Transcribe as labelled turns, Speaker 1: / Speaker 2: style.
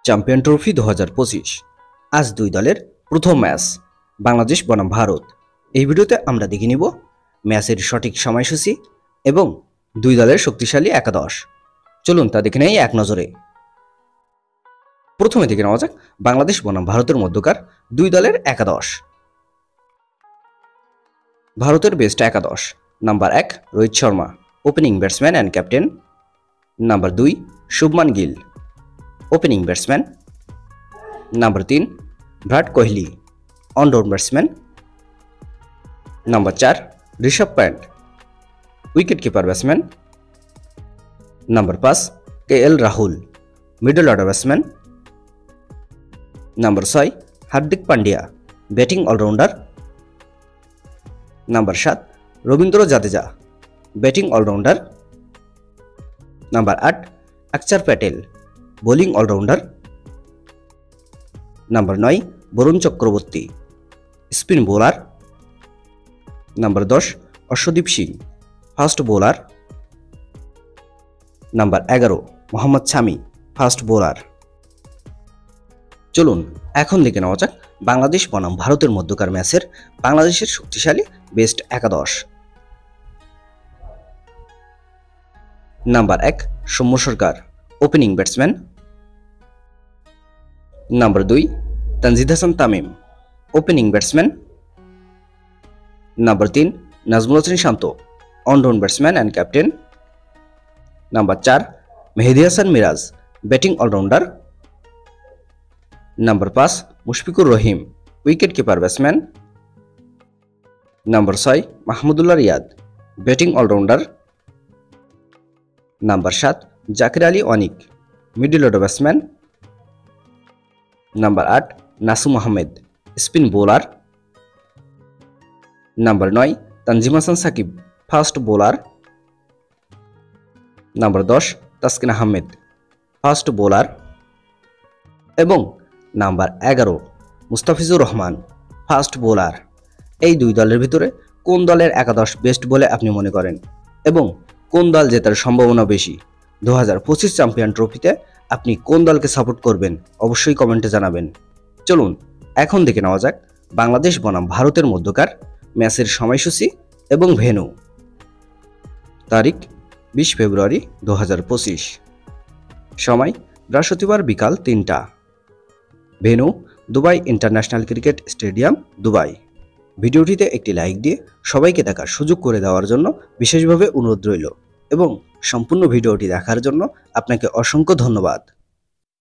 Speaker 1: Champion trophy 2025 আজ দুই দলের প্রথম ম্যাচ বাংলাদেশ বনাম ভারত। এই ভিডিওতে আমরা দেখে নিব ম্যাচের সঠিক সময়সূচি এবং দুই দলের শক্তিশালী একাদশ। চলুন তা দেখে নেই এক নজরে। প্রথমে দেখে নেওয়া যাক বাংলাদেশ বনাম ভারতের মধ্যকার দুই দলের একাদশ। ভারতের বেস্ট একাদশ: number 1 Rohit Sharma, opening batsman and captain. Number 2 Shubman Gill, opening batsman. Number 3 Virat Kohli, allround batsman. Number 4 Rishabh Pant, wicket keeper batsman. Number 5 KL Rahul, middle order batsman. Number 6 Hardik Pandya, batting allrounder. Number 7 Ravindra Jadeja, batting allrounder. Number 8 Axar Patel, bowling allrounder. Number 9 Varun Chakravarthy, spin bowler. Number 10 Arshdeep Singh, fast bowler. Number 11 Mohammad Shami, fast bowler. চলুন এখন দেখে নেওয়া যাক বাংলাদেশ বনাম ভারতের মধ্যকার ম্যাচের বাংলাদেশের শক্তিশালী বেস্ট একাদশ। Number 1 Soumya Sarkar, opening batsman. Number 2 Tanzid Hasan Tamim, opening batsman. Number 3 Najmul Hossain Shanto, allround batsman and captain. Number 4 Mehidy Hasan Miraz, batting allrounder. Number 5 Mushfiqur Rahim, wicket keeper batsman. Number 6 Mahmudullah Riyad, batting allrounder. Number 7 Jaker Ali Anik, middle order batsman. Number 8 Nasum Ahmed, spin bowler. Number 9 Tanzim Hasan Sakib, fast bowler. Number 10 Taskin Ahmed, fast bowler. এবং number 11 Mustafizur Rahman, fast bowler. এই দুই দলের ভিতরে কোন দলের একাদশ best বলে আপনি মনে করেন এবং কোন দল জেতার সম্ভাবনা বেশি? 2025 চ্যাম্পিয়ন ট্রফিতে আপনি কোন দলকে সাপোর্ট করবেন অবশ্যই কমেন্টে জানাবেন। চলুন এখন দেখে নেওয়া যাক বাংলাদেশ বনাম ভারতের মধ্যকার ম্যাচের সময়সূচি এবং ভেন্যু। তারিখ 20 ফেব্রুয়ারি 2025, সময় বৃহস্পতিবার বিকাল 3টা। Venue Dubai international cricket stadium, Dubai. ভিডিওটিতে একটি লাইক দিয়ে সবাইকে দেখার সুযোগ করে দেওয়ার জন্য বিশেষভাবে অনুরোধ রইল এবং সম্পূর্ণ ভিডিওটি দেখার জন্য আপনাকে অসংখ্য ধন্যবাদ।